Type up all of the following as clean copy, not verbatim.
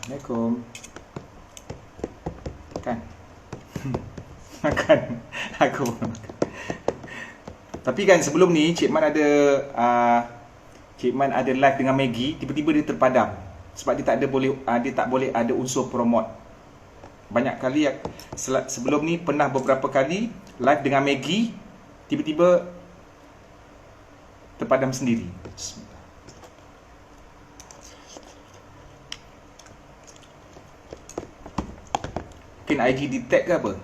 Assalamualaikum. Kan? Makan. Aku makan. Tapi kan sebelum ni Cik Man ada Cik Man ada live dengan Maggie, tiba-tiba dia terpadam. Sebab dia tak ada boleh dia tak boleh ada unsur promote. Banyak kali sebelum ni pernah beberapa kali live dengan Maggie, tiba-tiba terpadam sendiri. Mungkin IG detect ke apa?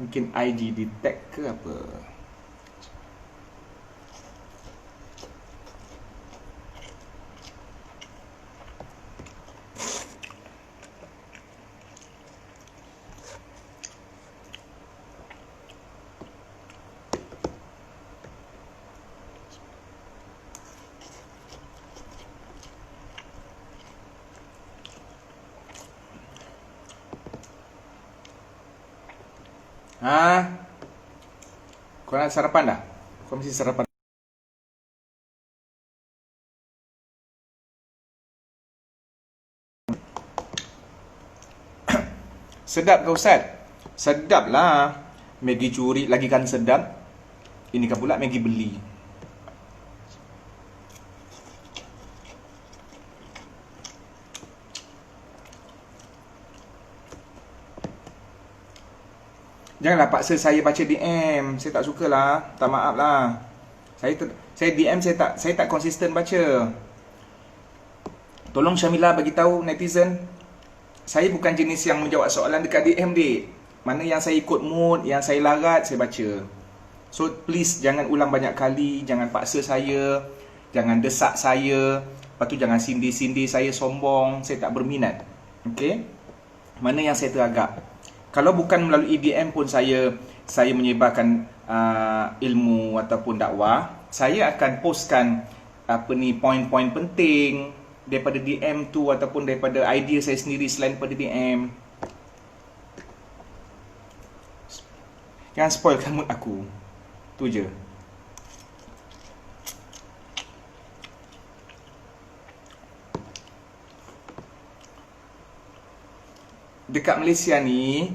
Mungkin IG detect ke apa? Kau nak sarapan dah? Kau mesti sarapan. Sedap ke Ustaz? Sedap lah. Maggi curi lagi kan sedap. Ini kan pula Maggi beli. Janganlah paksa saya baca DM. Saya tak sukalah. Tak maaf lah. Saya DM saya tak konsisten baca. Tolong Syamila bagi tahu netizen. Saya bukan jenis yang menjawab soalan dekat DM dik. Mana yang saya ikut mood, yang saya larat, saya baca. So please jangan ulang banyak kali, jangan paksa saya, jangan desak saya, lepas tu jangan sindir-sindir saya sombong, saya tak berminat. Okey? Mana yang saya teragak. Kalau bukan melalui DM pun saya menyebarkan ilmu ataupun dakwah, saya akan postkan poin-poin penting daripada DM tu ataupun daripada idea saya sendiri selain daripada DM. Jangan spoilkan mood aku. Tu je. Dekat Malaysia ni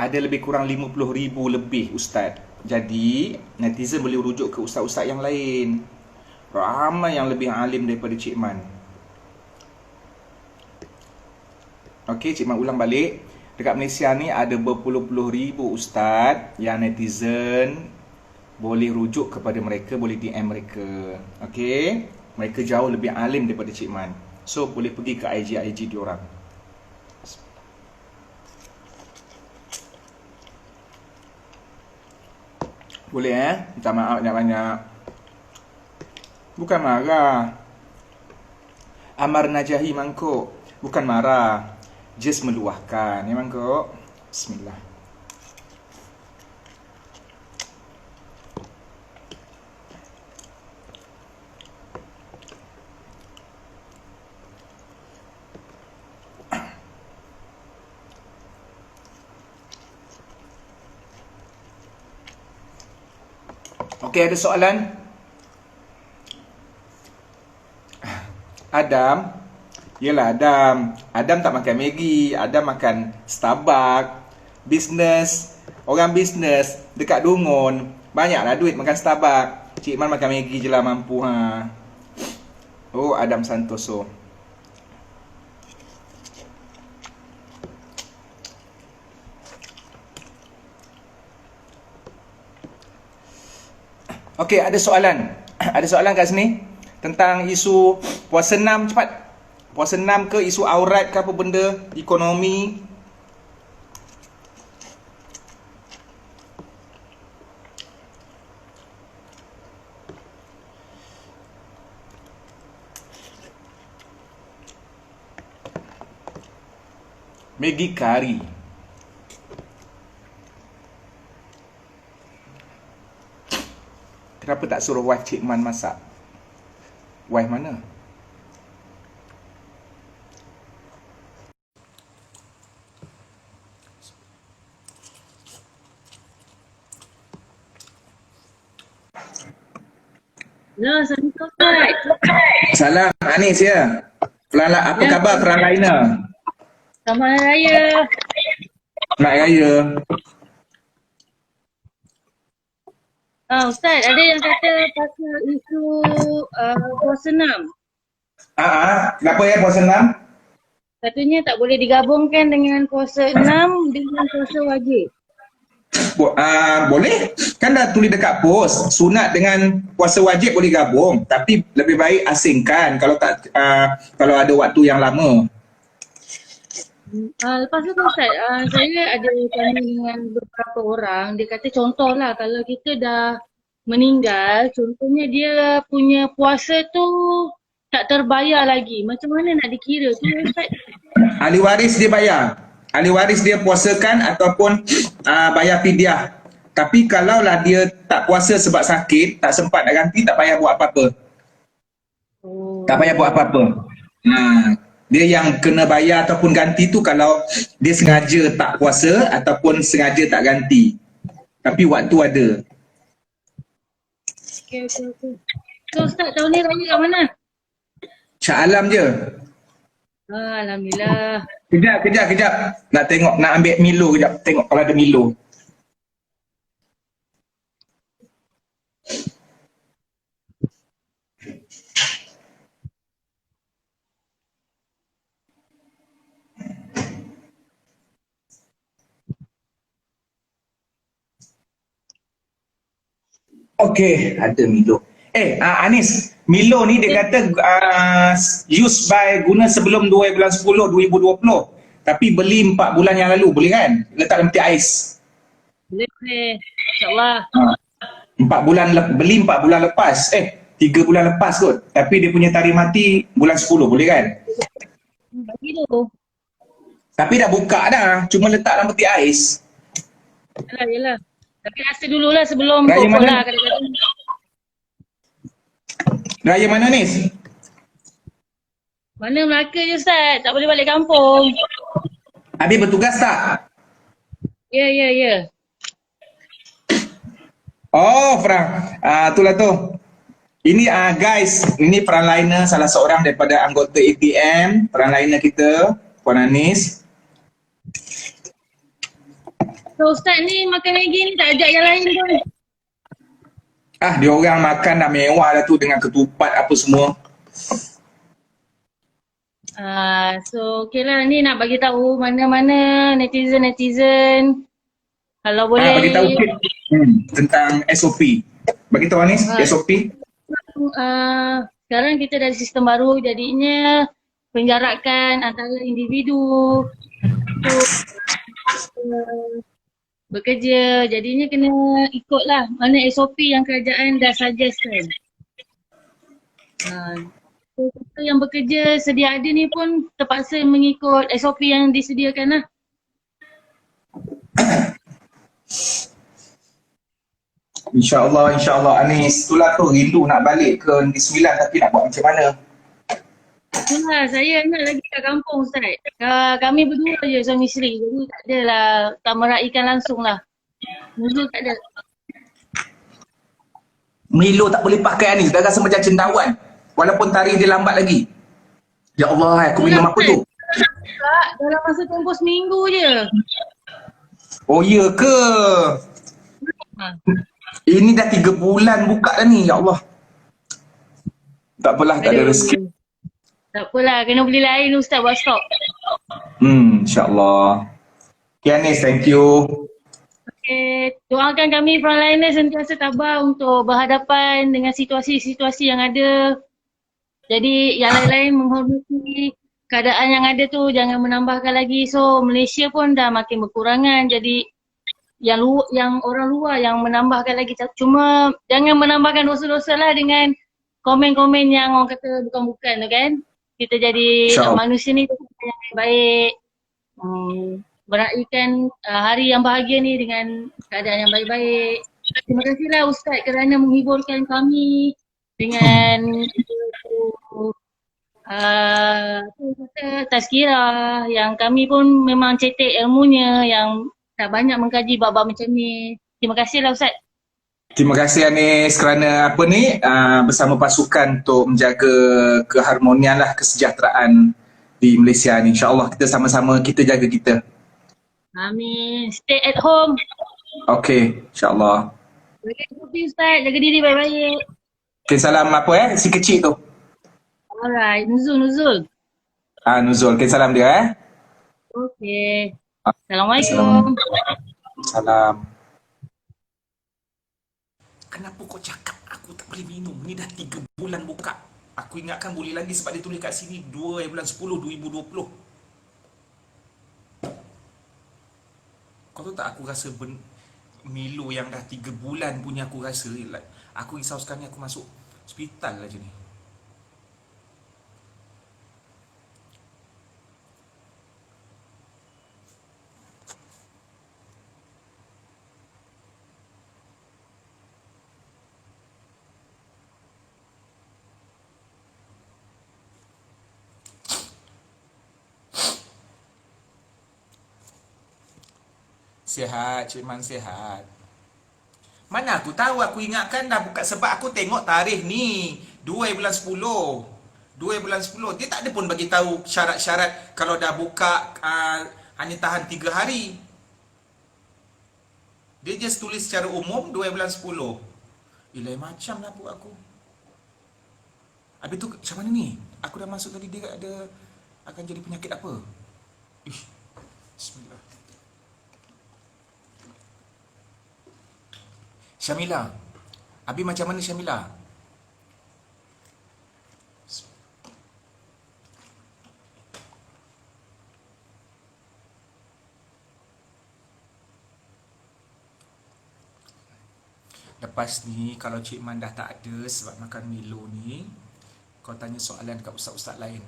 ada lebih kurang 50,000 lebih ustaz. Jadi netizen boleh rujuk ke ustaz-ustaz yang lain. Ramai yang lebih alim daripada Cik Man. Okey, Cik Man ulang balik. Dekat Malaysia ni ada berpuluh-puluh ribu ustaz yang netizen boleh rujuk kepada mereka, boleh DM mereka. Okey, mereka jauh lebih alim daripada Cik Man. So boleh pergi ke IG diorang. Boleh minta maaf banyak-banyak. Bukan marah. Amar Najahi mangkuk. Bukan marah. Just meluahkan. Ya mangkuk. Bismillah. Okey, ada soalan? Adam. Yelah Adam. Adam tak makan Maggi. Adam makan Starbucks. Bisnes. Orang bisnes dekat Dungun banyaklah duit makan Starbucks. Cik Man makan Maggi je lah mampu ha. Oh, Adam Santoso. Okey, ada soalan. Ada soalan kat sini tentang isu puasa 6 cepat. Puasa 6 ke isu aurat ke apa benda, ekonomi. Maggi kari. Kenapa tak suruh wife Cik Man masak? Wife mana? Ya, Assalamualaikum Ustaz. Salam Anis ya. Apa Ya, khabar Frontliner? selamat Hari Raya. Nak raya. Ustaz, ada yang kata pasal isu puasa 6. Kenapa ya puasa 6? Katanya tak boleh digabungkan dengan puasa 6 dengan puasa wajib. Boleh. Kan dah tulis dekat post. Sunat dengan puasa wajib boleh gabung. Tapi lebih baik asingkan kalau tak kalau ada waktu yang lama. Lepas tu Ustaz, saya ada tanya dengan beberapa orang. Dia kata contohlah kalau kita dah meninggal, contohnya dia punya puasa tu tak terbayar lagi. Macam mana nak dikira tu Ustaz? Ahli waris dia bayar. Ahli waris dia puasakan ataupun bayar fidyah. Tapi kalaulah dia tak puasa sebab sakit, tak sempat nak ganti, tak payah buat apa-apa. Tak payah buat apa-apa. Dia yang kena bayar ataupun ganti tu kalau dia sengaja tak puasa ataupun sengaja tak ganti. Tapi waktu ada. Okey. So Ustaz, tahun ni raya kat mana? Shah Alam je. Alhamdulillah. Kejap. Nak tengok, nak ambil Milo kejap. Tengok kalau ada Milo. Okey, ada Milo. Anis, Milo ni dia kata use by guna sebelum 2 bulan 10 2020. Tapi beli 4 bulan yang lalu, boleh kan? Letak dalam peti ais. Boleh. InsyaAllah. 4 bulan beli 4 bulan lepas. 3 bulan lepas kot. Tapi dia punya tarikh mati bulan 10, boleh kan? Bagi tu. Tapi dah buka dah, cuma letak dalam peti ais. Yalah. Tapi rasa dululah sebelum Raya pokok mana? lah kadang-kadang. Raya mana ni? Mana Melaka je Ustaz, tak boleh balik kampung. Habis bertugas tak? Ya. Oh, Frank. Itulah tu. Ini guys, ini Frontliner, salah seorang daripada anggota ATM, Frontliner kita, Puan Anis. So Ustaz ni makan lagi ni tak ajak yang lain pun. Dia orang makan dah mewah dah tu dengan ketupat apa semua. So okey lah, ni nak bagi tahu mana-mana netizen kalau boleh Bagi tahu tentang SOP. Bagi tahu Anis, SOP. Sekarang kita dari sistem baru, jadinya penjarakan antara individu bekerja, jadinya kena ikutlah mana SOP yang kerajaan dah suggestkan. So kita yang bekerja sedia ada ni pun terpaksa mengikut SOP yang disediakan lah. InsyaAllah Anis. Itulah tu, rindu nak balik ke Negeri Sembilan tapi nak buat macam mana? Itulah, saya nak lagi kat kampung Ustaz. Kami berdua je suami isteri, jadi tak adalah, tak meraihkan langsung lah. Musuh tak ada. Milo tak boleh pakai Anis, dah rasa macam cendawan. Walaupun tarikh dia lambat lagi. Ya Allah, aku minum apa tu? Dalam masa tempoh seminggu je. Oh ya ke? Ini dah 3 bulan buka dah ni, ya Allah. Tak apalah, tak ada rezeki. Tak apalah, kena beli lain Ustaz buat stok. InsyaAllah. Okay Anis, thank you. Okay, doakan kami Frontliner sentiasa tabah untuk berhadapan dengan situasi-situasi yang ada. Jadi yang lain-lain menghormati keadaan yang ada tu, jangan menambahkan lagi. So Malaysia pun dah makin berkurangan, jadi yang orang luar yang menambahkan lagi. Cuma jangan menambahkan dosa-dosa lah dengan komen-komen yang orang kata bukan-bukan tu kan. Kita jadi manusia ni yang baik, meraihkan hari yang bahagia ni dengan keadaan yang baik-baik. Terima kasihlah Ustaz kerana menghiburkan kami dengan tazkirah yang kami pun memang cetek ilmunya, yang tak banyak mengkaji bab-bab macam ni. Terima kasihlah Ustaz. Terima kasih Anis kerana apa ni bersama pasukan untuk menjaga keharmonian lah, kesejahteraan di Malaysia ni. InsyaAllah kita sama-sama kita jaga kita. Amin. Stay at home. Okey, insyaAllah. Jaga diri Ustaz, jaga diri baik-baik. Okay, salam apa si kecil tu? Alright, Nuzul. Nuzul. Okay, salam dia Okay. Assalamualaikum. Salam. Kenapa kau cakap aku tak boleh minum? Ni dah 3 bulan buka. Aku ingatkan boleh lagi sebab dia tulis kat sini 2 bulan 10 2020. Kau tahu tak aku rasa Milo yang dah 3 bulan punya aku rasa like, aku risau sekarang ni aku masuk hospital aja ni. Sihat, Cik Man sihat. Mana aku tahu, aku ingatkan dah buka sebab aku tengok tarikh ni 2 bulan 10. 2 bulan 10. Dia tak ada pun bagi tahu syarat-syarat kalau dah buka hanya tahan 3 hari. Dia just tulis secara umum 2 bulan 10. Lain macam lah buat aku. Habis tu macam mana ni? Aku dah masuk tadi dia ada akan jadi penyakit apa? Bismillah. Syamila. Abi macam mana Syamila? Lepas ni kalau Cik Man dah tak ada sebab makan Milo ni, kau tanya soalan dekat ustaz-ustaz lain.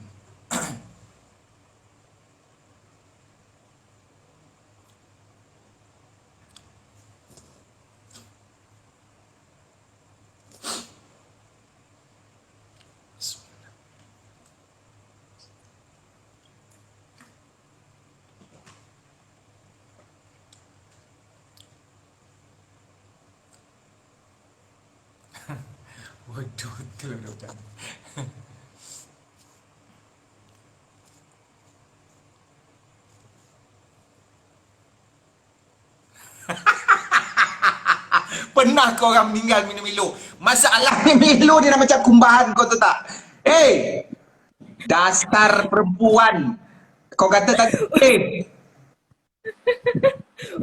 Waduh, betul lah macam. Pernah kau orang meninggal minum Milo? Masalahnya Milo dia dah macam kumbahan, kau tahu tak? Dasar perempuan. Kau kata tadi,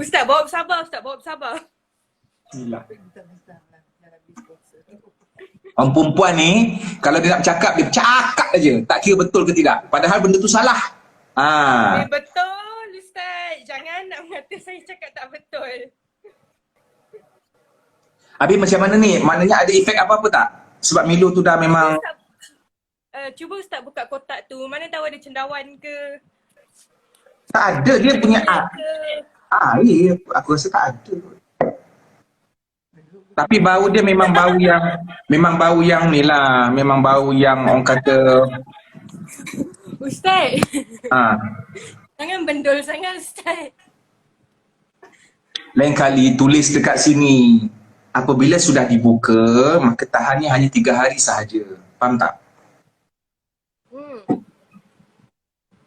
Ustaz, bawa bersabar, Ustaz, bawa bersabar. Gila. Orang perempuan ni, kalau dia nak bercakap, dia bercakap aja. Tak kira betul ke tidak. Padahal benda tu salah. Betul, Ustaz. Jangan nak mengata saya cakap tak betul. Habis macam mana ni? Maknanya ada efek apa-apa tak? Sebab Milo tu dah memang... Cuba Ustaz buka kotak tu. Mana tahu ada cendawan ke? Tak ada. Dia punya... aku rasa tak ada. Tapi bau dia memang bau yang ni lah, memang bau yang orang kata Ustaz. Jangan bendol sangat Ustaz. Lain kali tulis dekat sini, apabila sudah dibuka, maka tahannya hanya 3 hari sahaja. Faham tak?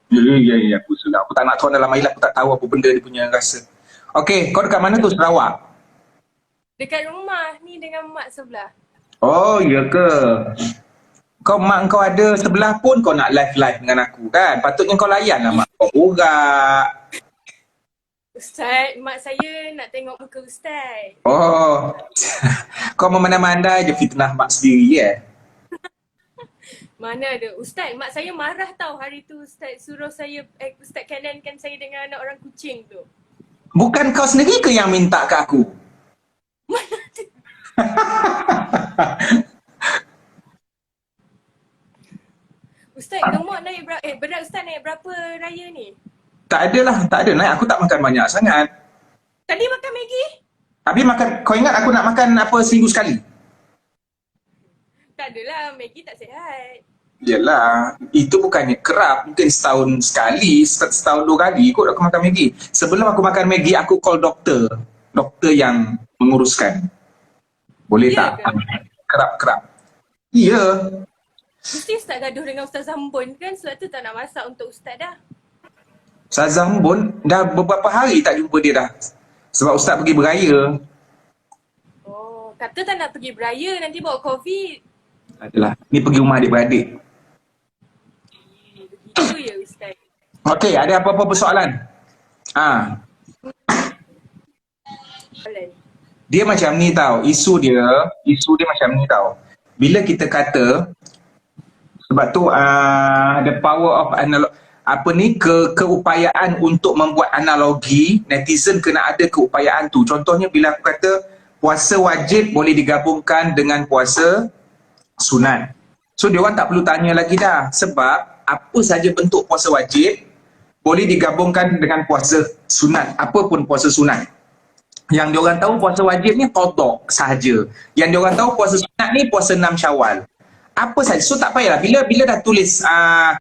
Ya, aku sudah. Aku tak nak tuan dalam air lah, aku tak tahu apa benda dia punya rasa. Okey, kau dekat mana tu, Sarawak? Dekat rumah ni dengan mak sebelah. Oh, ya ke? Kau mak kau ada sebelah pun kau nak live-live dengan aku kan? Patutnya kau layan lah mak kau borak. Ustaz, mak saya nak tengok muka Ustaz. Oh, kau memandai-mandai je fitnah mak sendiri Mana ada. Ustaz, mak saya marah tau hari tu Ustaz suruh saya, Ustaz kanankan saya dengan anak orang kucing tu. Bukan kau sendiri ke yang minta ke aku? Ustaz, gemuk naik berat Ustaz naik berapa raya ni? Tak adalah, tak ada naik. Aku tak makan banyak sangat. Tadi makan Maggi? Habis makan, kau ingat aku nak makan apa seminggu sekali? Tak adalah, Maggi tak sihat. Yelah, itu bukannya kerap. Mungkin setahun sekali, setahun 2 kali kot aku makan Maggi. Sebelum aku makan Maggi, aku call doktor. Doktor yang menguruskan. Boleh Ya tak? ke? Kerap-kerap. Ya. Mesti Ustaz gaduh dengan Ustaz Zambon kan? Sebab tu tak nak masak untuk Ustaz dah. Ustaz Zambon dah beberapa hari tak jumpa dia dah. Sebab Ustaz pergi beraya. Oh, kata tak nak pergi beraya, nanti bawa COVID. Adalah. Ni pergi rumah adik-beradik. Begitu ya Ustaz. Okey, ada apa-apa persoalan? Soalan. Dia macam ni tau. Isu dia macam ni tau. Bila kita kata, sebab tu the power of keupayaan untuk membuat analogi, netizen kena ada keupayaan tu. Contohnya bila aku kata puasa wajib boleh digabungkan dengan puasa sunat. So diorang tak perlu tanya lagi dah, sebab apa saja bentuk puasa wajib boleh digabungkan dengan puasa sunat, apa pun puasa sunat. Yang diorang tahu puasa wajib ni qada sahaja. Yang diorang tahu puasa sunat ni puasa 6 Syawal. Apa saja. So tak payahlah bila dah tulis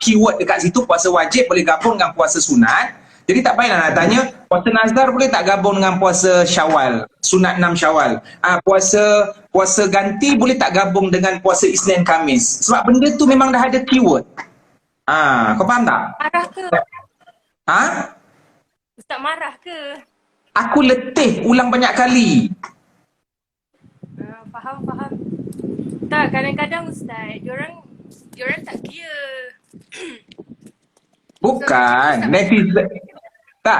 keyword dekat situ puasa wajib boleh gabung dengan puasa sunat. Jadi tak payahlah nak tanya puasa nazar boleh tak gabung dengan puasa Syawal, sunat 6 Syawal. Puasa ganti boleh tak gabung dengan puasa Isnin Khamis. Sebab benda tu memang dah ada keyword. Kau faham tak? Marah ke? Ustaz marah ke? Aku letih ulang banyak kali. Faham. Tak, kadang-kadang Ustaz, diorang tak clear. Bukan,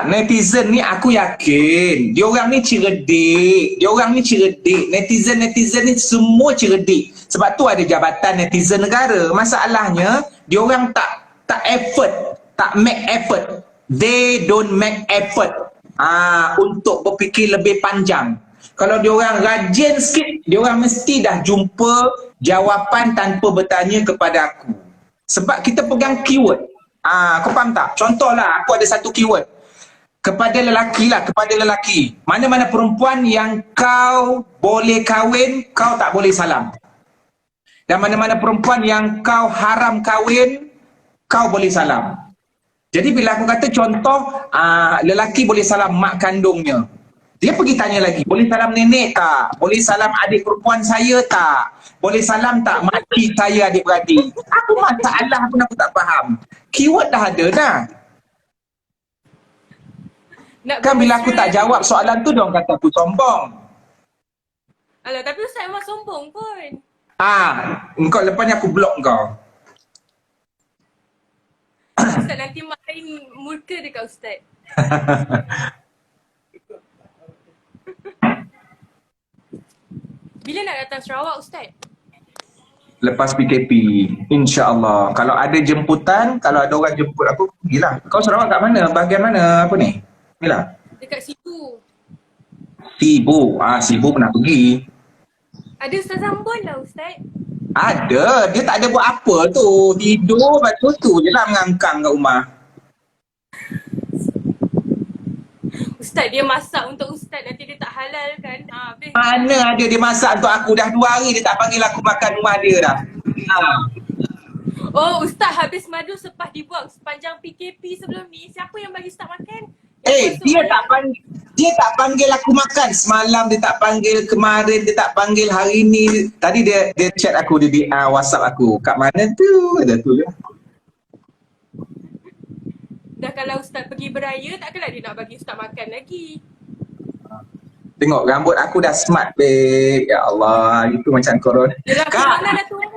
netizen ni aku yakin diorang ni cerdik. Netizen ni semua cerdik. Sebab tu ada jabatan netizen negara. Masalahnya diorang tak make effort. They don't make effort untuk berfikir lebih panjang. Kalau diorang rajin sikit, diorang mesti dah jumpa jawapan tanpa bertanya kepada aku. Sebab kita pegang keyword. Kau faham tak? Contohlah, aku ada satu keyword. Kepada lelaki. Mana-mana perempuan yang kau boleh kahwin, kau tak boleh salam. Dan mana-mana perempuan yang kau haram kahwin, kau boleh salam. Jadi bila aku kata contoh, lelaki boleh salam mak kandungnya. Dia pergi tanya lagi, boleh salam nenek tak? Boleh salam adik perempuan saya tak? Boleh salam tak makcik saya adik-beradik? Apa masalah pun aku tak faham. Keyword dah ada dah. Kan bila aku tak jawab soalan tu, diorang kata aku sombong. Alah, tapi Ustaz memang sombong pun. Engkau lepas ni aku blok kau. Ustaz nanti mak lain murka dekat Ustaz. Bila nak datang Sarawak Ustaz? Lepas PKP, insya-Allah. Kalau ada jemputan, kalau ada orang jemput aku, pergilah. Kau Sarawak kat mana? Bahagian mana? Apa ni? Pergilah. Dekat situ. Sibu pernah pergi. Ada Ustaz Zambon lah Ustaz. Ada, dia tak ada buat apa tu. Tidur, lepas tu je lah mengangkang kat rumah. Ustaz dia masak untuk Ustaz, nanti dia tak halal kan? Habis. Mana ada dia masak untuk aku? Dah 2 hari dia tak panggil aku makan rumah dia dah. Oh Ustaz, habis madu sepah dibuang sepanjang PKP sebelum ni, siapa yang bagi Ustaz makan? Dia tak panggil aku makan. Semalam dia tak panggil, kemarin dia tak panggil, hari ni. Tadi dia chat aku, dia WhatsApp aku. Kat mana tu? Ada tu je. Dah kalau Ustaz pergi beraya, takkanlah dia nak bagi Ustaz makan lagi. Tengok rambut aku dah smart, babe. Ya Allah, itu macam corona. Yelah, Kak, dah turun.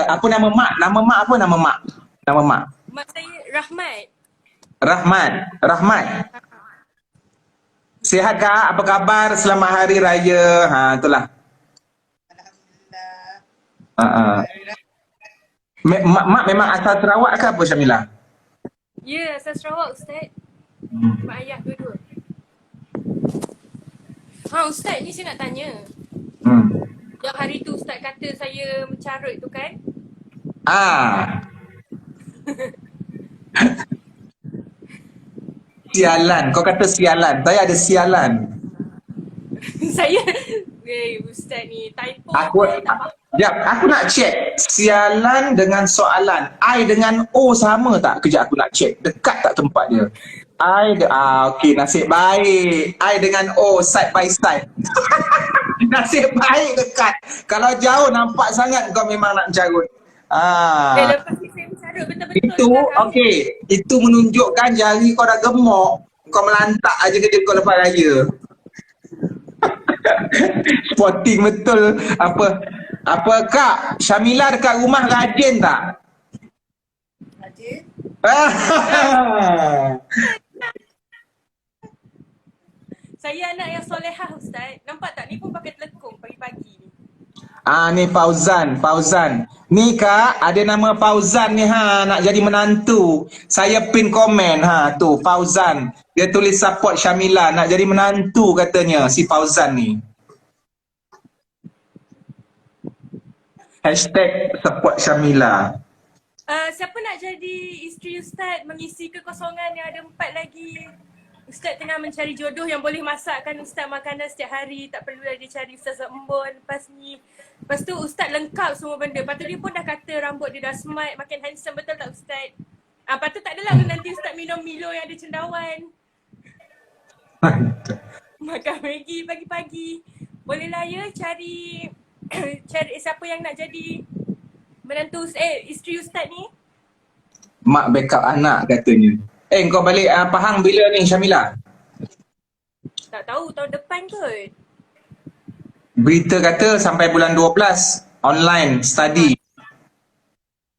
apa nama mak? Nama mak apa nama mak? Nama mak? Mak saya Rahmat. Rahmat. Sihat Kak? Apa khabar? Selamat Hari Raya. Itulah. Mak memang asal Sarawak ke apa, Syamilah? Ya, asal Sarawak Ustaz. Mak ayah dua-dua. Ustaz, ni saya nak tanya. Yang hari tu Ustaz kata saya mencarut tu kan? Sialan. Kau kata sialan. Saya ada sialan. Saya Ustaz ni typo. Aku nak check. Sialan dengan soalan. I dengan O sama tak? Kejap aku nak check. Dekat tak tempat dia? Okey, nasib baik. I dengan O side by side. Nasib baik dekat. Kalau jauh nampak sangat kau memang nak mencarut. Lepas ni saya bercarut betul-betul Itu sekarang. okey. Itu menunjukkan jari kau dah gemuk. Kau melantak aja kerja kau lepas raya. Sporting betul. Apa Kak? Syamila dekat rumah rajin tak? Rajin. Saya anak yang solehah Ustaz. Nampak tak? Ni pun pakai telekung pagi-pagi ni. Ni Fauzan. Ni Kak, ada nama Fauzan ni nak jadi menantu. Saya pin komen tu Fauzan. Dia tulis support Syamila nak jadi menantu katanya si Fauzan ni. #support Syamila. Siapa nak jadi isteri Ustaz mengisi kekosongan yang ada 4 lagi? Ustaz tengah mencari jodoh yang boleh masakkan Ustaz makanan setiap hari. Tak perlu dia cari Ustaz Embon lepas ni. Lepas tu Ustaz lengkap semua benda. Lepas tu dia pun dah kata rambut dia dah smart, makin handsome, betul tak Ustaz? Lepas tu tak adalah nanti Ustaz minum Milo yang ada cendawan. Makan Maggi pagi-pagi. Bolehlah ya cari siapa yang nak jadi menantu isteri Ustaz ni. Mak backup anak katanya. Kau balik Pahang bila ni Syamila? Tak tahu tahun depan kot. Berita kata sampai bulan 12 online study.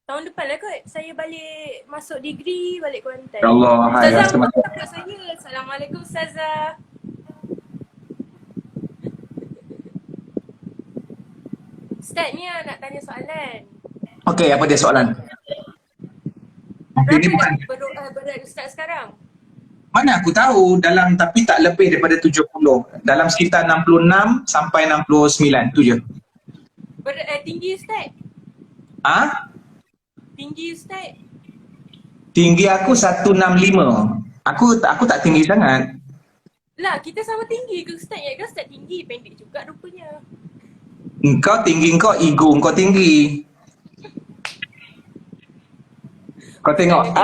Tahun depan lah kot. Saya balik masuk degree, balik Kuantan. Ya Allah, hai Ustazah, rasa macam kat saya. Assalamualaikum Ustazah. Ustaz ni nak tanya soalan. okey, apa dia soalan? Ini bukan Berat Ustaz sekarang? mana aku tahu tapi tak lebih daripada 70. Dalam sekitar 66 sampai 69 tu je. Tinggi Ustaz? Tinggi Ustaz? Tinggi aku 165. Aku tak tinggi sangat. Lah, kita sama tinggi ke Ustaz? Ya kan Ustaz tinggi, pendek juga rupanya. Engkau tinggi, kau ego kau tinggi. Kau tengok.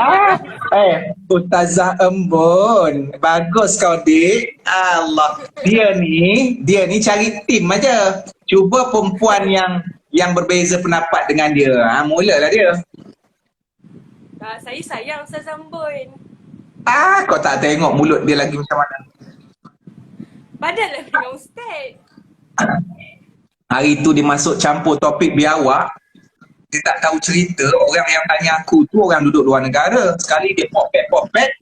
Ustazah Embon. Bagus kau, Dik. Allah. Dia ni cari tim aja. Cuba perempuan yang berbeza pendapat dengan dia. Mulalah dia. Saya sayang Ustaz Embon. Kau tak tengok mulut dia lagi macam mana. Padanlah dengan Ustaz. Hari tu dia masuk campur topik biawak. Dia tak tahu cerita. Orang yang tanya aku tu orang duduk luar negara. Sekali dia popet.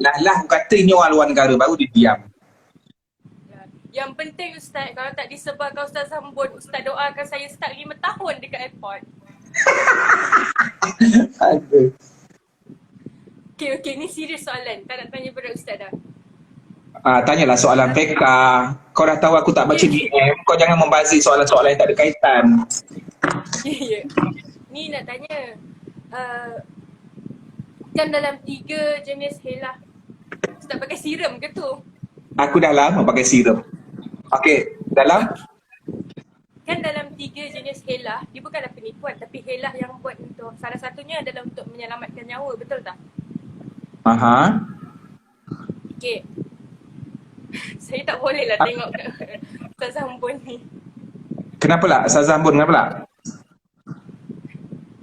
Lah aku kata ini orang luar negara. Baru dia diam. Yang penting Ustaz, kalau tak disebarkan Ustaz Embon, Ustaz doakan saya start 5 tahun dekat airport. Aduh. Okay, ni serius soalan. Tak nak tanya berat Ustaz dah. Tanyalah soalan PK. Kau dah tahu aku tak baca DM. Kau jangan membazir soalan-soalan yang tak ada kaitan. Ya. Ni nak tanya. Kan dalam 3 jenis helah, Ustaz pakai serum ke tu? Aku dah lama pakai serum. Okey, dalam? Kan dalam 3 jenis helah, dia bukanlah penipuan tapi helah yang buat untuk, salah satunya adalah untuk menyelamatkan nyawa, betul tak? Okay. Saya tak boleh lah tengok Ustaz Embon ni. Kenapa lah? Ustazah Embon, kenapa lah?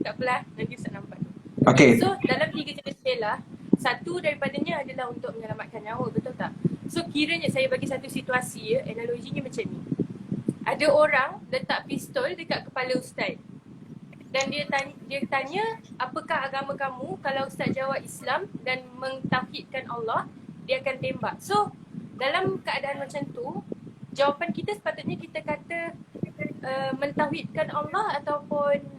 Tak apalah, nanti Ustaz nampak. Okey. So, dalam 3 jenis helah, satu daripadanya adalah untuk menyelamatkan nyawa, betul tak? So, kiranya saya bagi satu situasi, analoginya macam ni. Ada orang letak pistol dekat kepala Ustaz. Dan dia tanya, apakah agama kamu? Kalau Ustaz jawab Islam dan mentauhidkan Allah, dia akan tembak. So, dalam keadaan macam tu, jawapan kita sepatutnya kita kata mentauhidkan Allah ataupun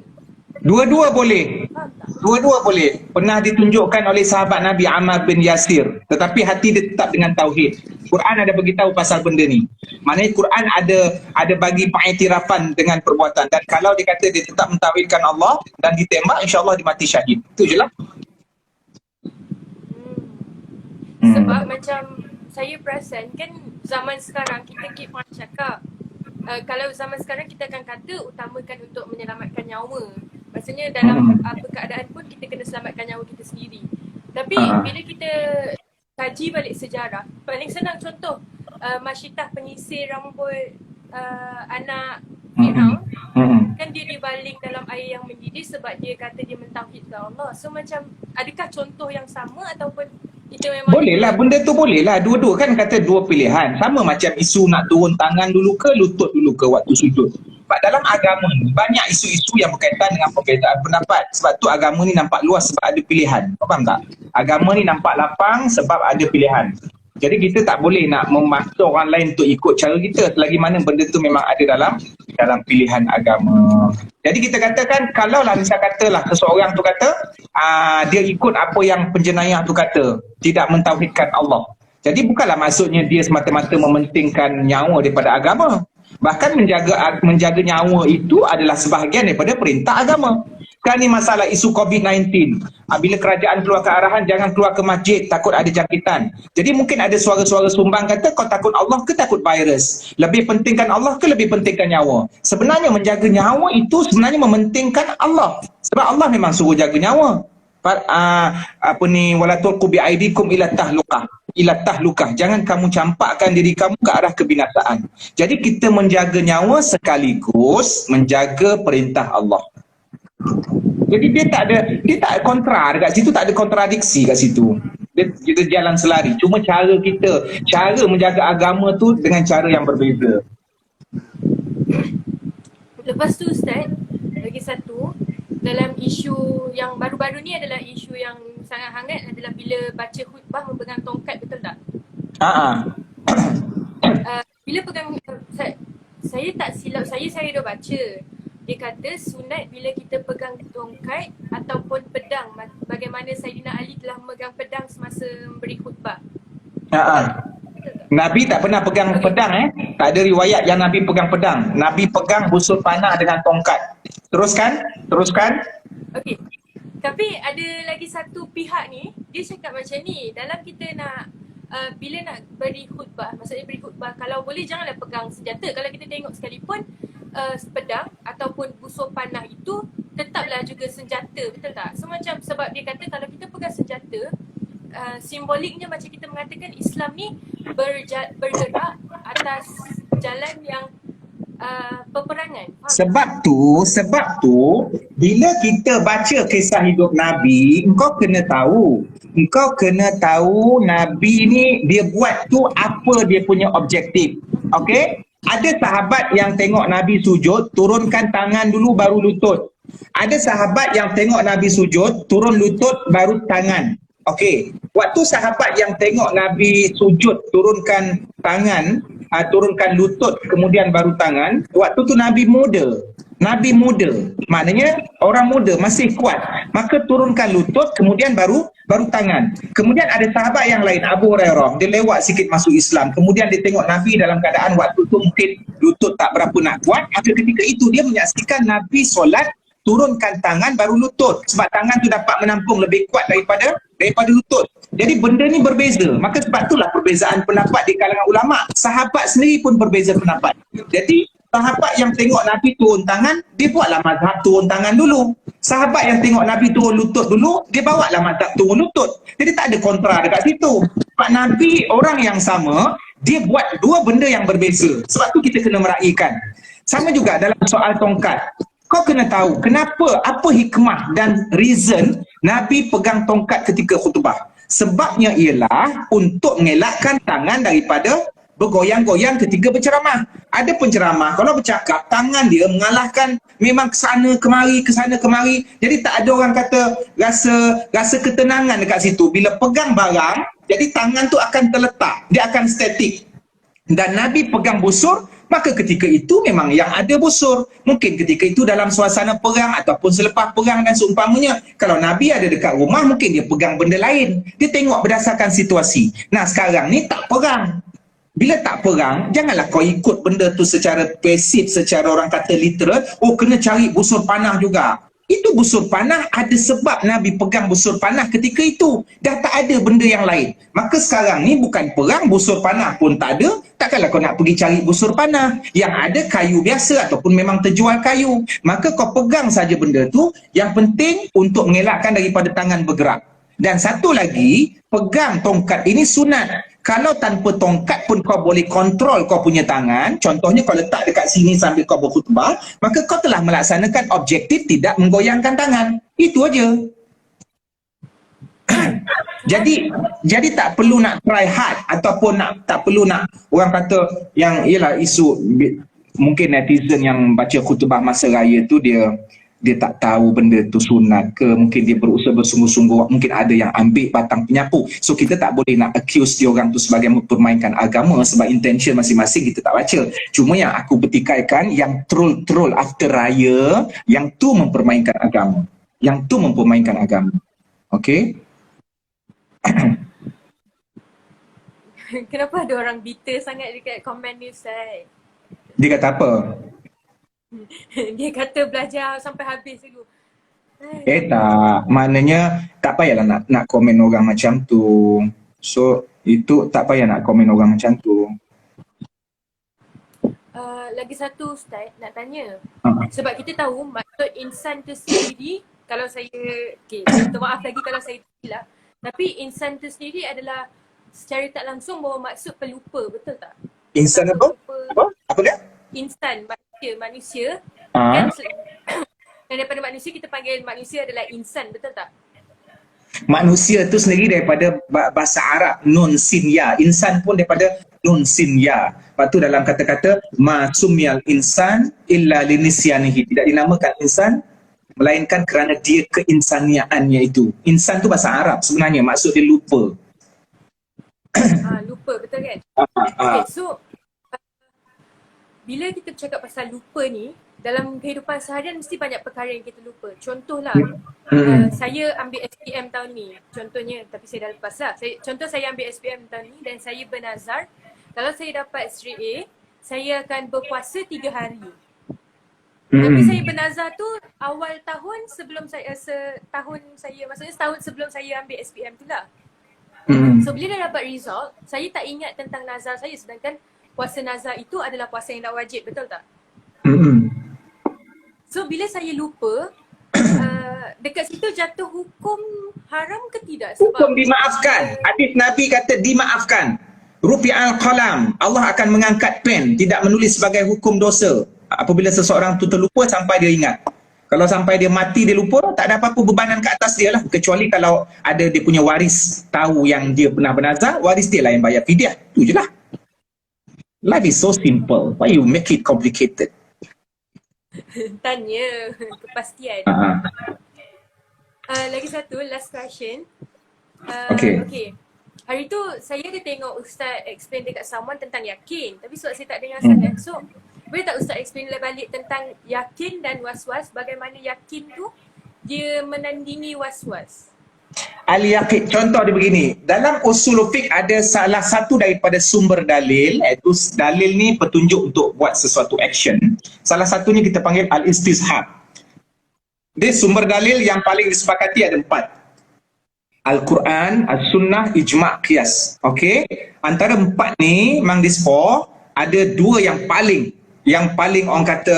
Dua-dua boleh. faham tak? Dua-dua boleh. Pernah ditunjukkan oleh sahabat Nabi Ammar bin Yasir. Tetapi hati dia tetap dengan tauhid. Quran ada beritahu pasal benda ni. Maknanya Quran ada bagi pengiktirafan dengan perbuatan. Dan kalau dia kata dia tetap mentauhidkan Allah dan ditembak, insyaAllah dia mati syahid. Itu je lah. Sebab macam saya perasan kan zaman sekarang kita keep on cakap kalau zaman sekarang kita akan kata utamakan untuk menyelamatkan nyawa. Maksudnya dalam apa keadaan pun kita kena selamatkan nyawa kita sendiri. Tapi bila kita kaji balik sejarah. Paling senang contoh, Masyitah penyisir rambut anak Fir'aun, kan dia dibaling dalam air yang mendidih sebab dia kata dia mentauhidkan Allah. So macam, adakah contoh yang sama ataupun itu memang Boleh lah, benda tu boleh lah. Dua-dua kan kata dua pilihan. Sama macam isu nak turun tangan dulu ke lutut dulu ke waktu sujud. Sebab dalam agama ni banyak isu-isu yang berkaitan dengan perbezaan pendapat. Sebab tu agama ni nampak luas sebab ada pilihan. Kau faham tak? Agama ni nampak lapang sebab ada pilihan. Jadi kita tak boleh nak memaksa orang lain untuk ikut cara kita selagi mana benda tu memang ada dalam pilihan agama. Jadi kita katakan kalaulah misal katalah seseorang tu kata dia ikut apa yang penjenayah tu kata, tidak mentauhidkan Allah. Jadi bukanlah maksudnya dia semata-mata mementingkan nyawa daripada agama. Bahkan menjaga nyawa itu adalah sebahagian daripada perintah agama. Kan ni masalah isu COVID-19. Bila kerajaan keluar ke arahan, jangan keluar ke masjid, takut ada jangkitan. Jadi mungkin ada suara-suara sumbang kata, kau takut Allah ke takut virus? Lebih pentingkan Allah ke lebih pentingkan nyawa? Sebenarnya menjaga nyawa itu sebenarnya mementingkan Allah. Sebab Allah memang suruh jaga nyawa. Wala tulqu bi aidikum ila tahlukah. Jangan kamu campakkan diri kamu ke arah kebinasaan. Jadi kita menjaga nyawa sekaligus menjaga perintah Allah. Jadi dia tak kontra dekat situ, tak ada kontradiksi kat situ. Kita jalan selari. Cuma cara menjaga agama tu dengan cara yang berbeza. Lepas tu Ustaz, lagi satu, dalam isu yang baru-baru ni adalah isu yang sangat hangat adalah bila baca khutbah memegang tongkat, betul tak? Bila pegang, saya tak silap, saya dah baca. Dia kata sunat bila kita pegang tongkat ataupun pedang, bagaimana Saidina Ali telah memegang pedang semasa memberi khutbah. Nabi tak pernah pegang pedang. Tak ada riwayat yang Nabi pegang pedang. Nabi pegang busur panah dengan tongkat. Teruskan. Okey. Tapi ada lagi satu pihak ni, dia cakap macam ni, dalam kita nak bila nak beri khutbah, maksudnya beri khutbah, kalau boleh janganlah pegang senjata. Kalau kita tengok sekalipun pedang ataupun busur panah itu tetaplah juga senjata, betul tak? So macam sebab dia kata kalau kita pegang senjata, simboliknya macam kita mengatakan Islam ni bergerak atas jalan yang peperangan. Sebab tu bila kita baca kisah hidup Nabi, engkau kena tahu Nabi ni dia buat tu apa dia punya objektif. Okey? Ada sahabat yang tengok Nabi sujud, turunkan tangan dulu baru lutut. Ada sahabat yang tengok Nabi sujud, turun lutut baru tangan. Okey. Waktu sahabat yang tengok Nabi sujud, turunkan tangan, turunkan lutut kemudian baru tangan, waktu tu Nabi muda. Maknanya orang muda masih kuat. Maka turunkan lutut kemudian baru tangan. Kemudian ada sahabat yang lain, Abu Hurairah, dia lewat sikit masuk Islam. Kemudian dia tengok Nabi dalam keadaan waktu tu mungkin lutut tak berapa nak kuat. Maka ketika itu dia menyaksikan Nabi solat, turunkan tangan baru lutut. Sebab tangan tu dapat menampung lebih kuat daripada lutut. Jadi benda ni berbeza. Maka sebab itulah perbezaan pendapat di kalangan ulama. Sahabat sendiri pun berbeza pendapat. Jadi sahabat yang tengok Nabi turun tangan, dia buatlah mazhab turun tangan dulu. Sahabat yang tengok Nabi turun lutut dulu, dia bawalah mazhab turun lutut. Jadi tak ada kontra dekat situ. Sebab Nabi orang yang sama, dia buat dua benda yang berbeza. Sebab tu kita kena meraihkan. Sama juga dalam soal tongkat. Kau kena tahu kenapa, apa hikmah dan reason Nabi pegang tongkat ketika khutbah. Sebabnya ialah untuk mengelakkan tangan daripada bergoyang-goyang ketika berceramah. Ada penceramah, kalau bercakap, tangan dia mengalahkan memang kesana kemari. Jadi tak ada orang kata rasa ketenangan dekat situ. Bila pegang barang, jadi tangan tu akan terletak. Dia akan statik. Dan Nabi pegang busur, maka ketika itu memang yang ada busur. Mungkin ketika itu dalam suasana perang ataupun selepas perang dan seumpamanya. Kalau Nabi ada dekat rumah, mungkin dia pegang benda lain. Dia tengok berdasarkan situasi. Nah sekarang ni tak perang. Bila tak perang, janganlah kau ikut benda tu secara pasif, secara orang kata literal. Oh, kena cari busur panah juga. Itu busur panah, ada sebab Nabi pegang busur panah ketika itu. Dah tak ada benda yang lain. Maka sekarang ni bukan perang, busur panah pun tak ada. Takkanlah kau nak pergi cari busur panah. Yang ada kayu biasa ataupun memang terjual kayu. Maka kau pegang saja benda tu. Yang penting untuk mengelakkan daripada tangan bergerak. Dan satu lagi, pegang tongkat ini sunat. Kalau tanpa tongkat pun kau boleh kontrol kau punya tangan, contohnya kau letak dekat sini sambil kau berkhutbah, maka kau telah melaksanakan objektif tidak menggoyangkan tangan. Itu aja. Jadi tak perlu nak try hard ataupun tak perlu nak orang kata yang ialah isu mungkin netizen yang baca khutbah masa raya tu dia tak tahu benda tu sunat ke, mungkin dia berusaha bersungguh-sungguh, mungkin ada yang ambil batang penyapu. So kita tak boleh nak accuse dia orang tu sebagai mempermainkan agama sebab intention masing-masing kita tak baca. Cuma yang aku bertikaikan yang troll after raya, yang tu mempermainkan agama. Yang tu mempermainkan agama. Okay? Kenapa ada orang bitter sangat dekat komen ni Ustaz? Dia kata apa? Dia kata belajar sampai habis dulu. Tak, maknanya tak payahlah nak komen orang macam tu. So itu tak payah nak komen orang macam tu. Lagi satu Ustaz nak tanya. Sebab kita tahu maksud insan tu sendiri, kalau saya, okay, minta maaf lagi kalau saya silap, tapi insan tu sendiri adalah secara tak langsung bawa maksud pelupa, betul tak? Insan apa? Apa dia? Insan, manusia. Kan, dan daripada manusia kita panggil manusia adalah insan, betul tak? Manusia tu sendiri daripada bahasa Arab nun sin ya. Insan pun daripada nun sin ya. Lepas tu dalam kata-kata ma sumyal insan illa linisyanihi, tidak dinamakan insan melainkan kerana dia keinsaniaannya itu. Insan tu bahasa Arab sebenarnya, maksud dia lupa. Lupa, betul kan? Okay, so bila kita bercakap pasal lupa ni, dalam kehidupan seharian mesti banyak perkara yang kita lupa. Contohlah, saya ambil SPM tahun ni, contohnya, tapi saya dah lepas lah. Contoh saya ambil SPM tahun ni dan saya bernazar, kalau saya dapat straight A, saya akan berpuasa 3 hari. Tapi saya bernazar tu awal tahun sebelum saya, maksudnya setahun sebelum saya ambil SPM tu lah. So bila dah dapat result, saya tak ingat tentang nazar saya, sedangkan puasa nazar itu adalah puasa yang tak wajib, betul tak? So bila saya lupa, dekat situ jatuh hukum haram ke tidak? Sebab hukum dimaafkan. Hadis Nabi kata dimaafkan. Rufi'al qalam, Allah akan mengangkat pen, tidak menulis sebagai hukum dosa apabila seseorang tu terlupa sampai dia ingat. Kalau sampai dia mati dia lupa, tak ada apa-apa bebanan ke atas dia lah, kecuali kalau ada dia punya waris tahu yang dia pernah bernazar, waris dia lah yang bayar fidyah. Tu je lah. Life is so simple. Why you make it complicated? Tanya kepastian. Lagi satu, last question. Okay. Hari tu saya ada tengok Ustaz explain dekat someone tentang yakin, tapi sebab saya tak dengar sangat, so boleh tak Ustaz explain balik tentang yakin dan was-was, bagaimana yakin tu dia menandingi was-was? Al-yaqin, contoh dia begini, dalam usul fiqh ada salah satu daripada sumber dalil, iaitu dalil ni petunjuk untuk buat sesuatu action. Salah satunya kita panggil al-istishab. Dia sumber dalil yang paling disepakati ada 4. Al-Quran, As-Sunnah, Ijma', Qiyas. Okey, antara 4 ni memang these 4 ada 2 yang paling orang kata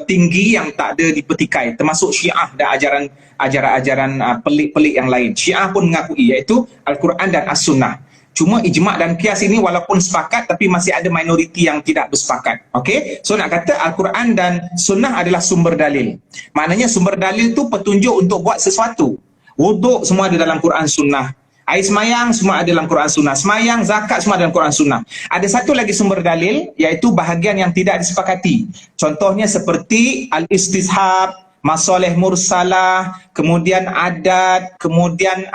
tinggi yang tak ada dipetikai, termasuk Syiah dan ajaran-ajaran pelik-pelik yang lain. Syiah pun mengakui, iaitu Al-Quran dan As-Sunnah. Cuma ijma' dan qiyas ini walaupun sepakat tapi masih ada minoriti yang tidak bersepakat. Okey, so nak kata Al-Quran dan Sunnah adalah sumber dalil. Maknanya sumber dalil tu petunjuk untuk buat sesuatu. Wuduk semua ada dalam Quran Sunnah. Air semayang semua ada dalam Quran Sunnah. Semayang, zakat semua ada dalam Quran Sunnah. Ada satu lagi sumber dalil, iaitu bahagian yang tidak disepakati. Contohnya seperti al-istishab, masalih mursalah, kemudian adat, kemudian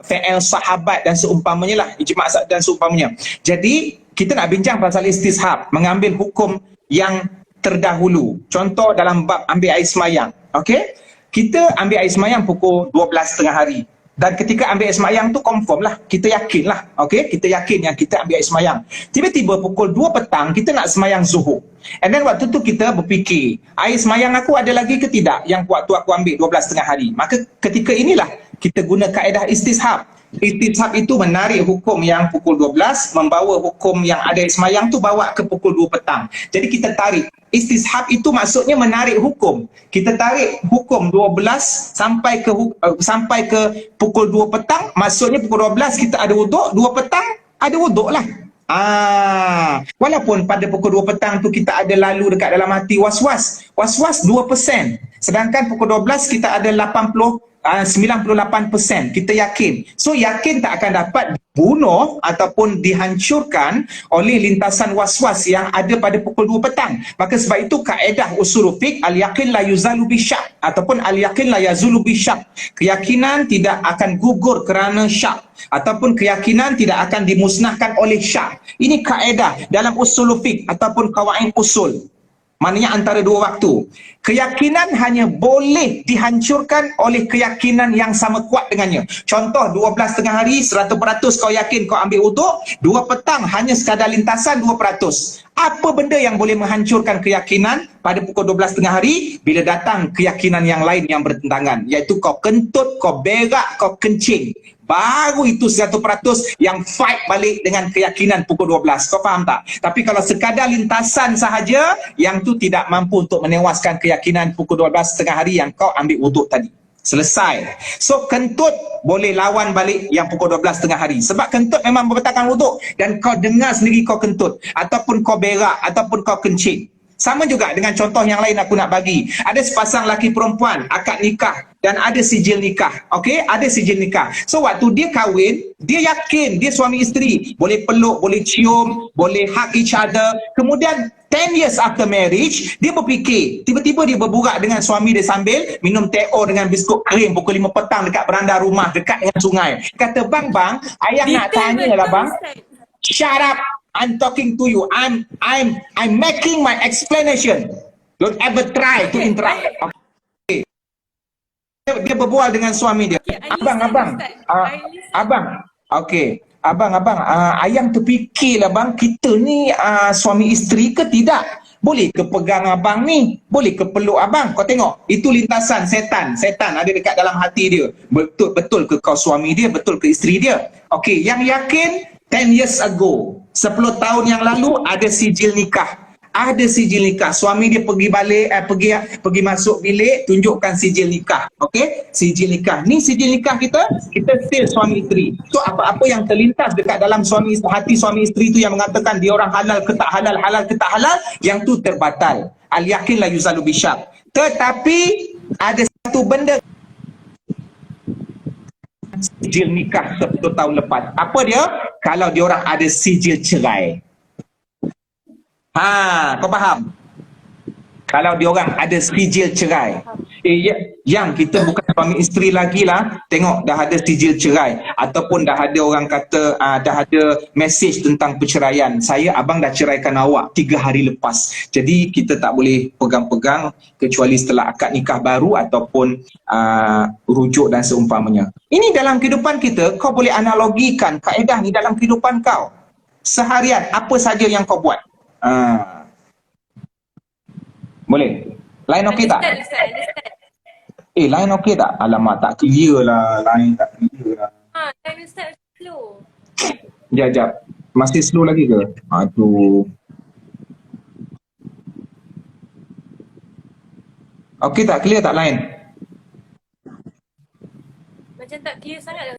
fi'il sahabat dan seumpamanya lah, ijma' dan seumpamanya. Jadi kita nak bincang pasal istishab, mengambil hukum yang terdahulu. Contoh dalam bab ambil air semayang. Okey? Kita ambil air semayang pukul 12.30 hari. Dan ketika ambil air semayang tu confirm lah, kita yakin lah, okay? Kita yakin yang kita ambil air semayang. Tiba-tiba pukul 2 petang kita nak semayang zuhur. And then waktu tu kita berfikir, air semayang aku ada lagi ke tidak yang waktu aku ambil 12.30 hari. Maka ketika inilah kita guna kaedah istishab. Istishab itu menarik hukum yang pukul 12, membawa hukum yang ada semayang tu bawa ke pukul 2 petang. Jadi kita tarik. Istishab itu maksudnya menarik hukum. Kita tarik hukum 12 sampai ke pukul 2 petang, maksudnya pukul 12 kita ada wuduk, 2 petang ada wuduk lah. Walaupun pada pukul 2 petang tu kita ada lalu dekat dalam hati was-was. Was-was 2%. Sedangkan pukul 12 kita ada 98% kita yakin. So yakin tak akan dapat dibunuh ataupun dihancurkan oleh lintasan was-was yang ada pada pukul 2 petang. Maka sebab itu kaedah usul fiqh al-yaqin la yuzalu bisyak ataupun al-yaqin la yazulu bisyak. Keyakinan tidak akan gugur kerana syak ataupun keyakinan tidak akan dimusnahkan oleh syak. Ini kaedah dalam usul fiqh ataupun qawaid usul. Maknanya antara dua waktu. Keyakinan hanya boleh dihancurkan oleh keyakinan yang sama kuat dengannya. Contoh 12 tengah hari 100% kau yakin kau ambil wuduk, 2 petang hanya sekadar lintasan 2%. Apa benda yang boleh menghancurkan keyakinan pada pukul 12 tengah hari bila datang keyakinan yang lain yang bertentangan, iaitu kau kentut, kau berak, kau kencing. Baru itu 100% yang fight balik dengan keyakinan pukul 12. Kau faham tak? Tapi kalau sekadar lintasan sahaja, yang tu tidak mampu untuk menewaskan keyakinan pukul 12 tengah hari yang kau ambil wuduk tadi. Selesai. So kentut boleh lawan balik yang pukul 12 tengah hari. Sebab kentut memang membatalkan wuduk. Dan kau dengar sendiri kau kentut. Ataupun kau berak. Ataupun kau kencing. Sama juga dengan contoh yang lain aku nak bagi. Ada sepasang laki perempuan akad nikah dan ada sijil nikah. Okey, ada sijil nikah. So waktu dia kahwin, dia yakin dia suami isteri, boleh peluk, boleh cium, boleh hug each other. Kemudian 10 years after marriage, dia berfikir, tiba-tiba dia berburak dengan suami dia sambil minum teh dengan biskut krim pukul 5 petang dekat beranda rumah dekat dengan sungai. Kata, "Bang, ayah nak tanya lah bang." Shut up. I'm talking to you. I'm making my explanation. Don't ever try to interrupt. Okay. Dia berbual dengan suami dia. Abang. Okay. Abang, ayang terfikirlah bang, kita ni suami isteri ke tidak? Boleh ke pegang abang ni? Boleh ke peluk abang? Kau tengok, itu lintasan setan. Setan ada dekat dalam hati dia. Betul ke kau suami dia? Betul ke isteri dia? Okey, yang yakin 10 years ago, 10 tahun yang lalu ada sijil nikah. Ada sijil nikah. Suami dia pergi balik, pergi masuk bilik, tunjukkan sijil nikah. Okey? Sijil nikah. Ni sijil nikah kita still suami isteri. So apa-apa yang terlintas dekat dalam hati suami isteri tu yang mengatakan dia orang halal ke tak halal, halal ke tak halal, yang tu terbatal. Al-yakin la yuzalu bisyak. Tetapi ada satu benda, sijil nikah 10 tahun lepas. Apa dia? Kalau dia orang ada sijil cerai. Kau faham? Kalau dia orang ada sijil cerai. Yang kita bukan suami isteri lagi lah. Tengok dah ada sijil cerai. Ataupun dah ada orang kata, dah ada mesej tentang perceraian. Abang dah ceraikan awak 3 hari lepas. Jadi kita tak boleh pegang-pegang kecuali setelah akad nikah baru ataupun rujuk dan seumpamanya. Ini dalam kehidupan kita, kau boleh analogikan kaedah ni dalam kehidupan kau. Seharian, apa saja yang kau buat. Boleh? Lain okey tak? Lain okey tak? Alamak, tak clear lah. Lain tak clear lah. Time start slow. Sekejap. Masih slow lagi ke? Aduh. Okey tak? Clear tak lain? Macam tak clear sangat.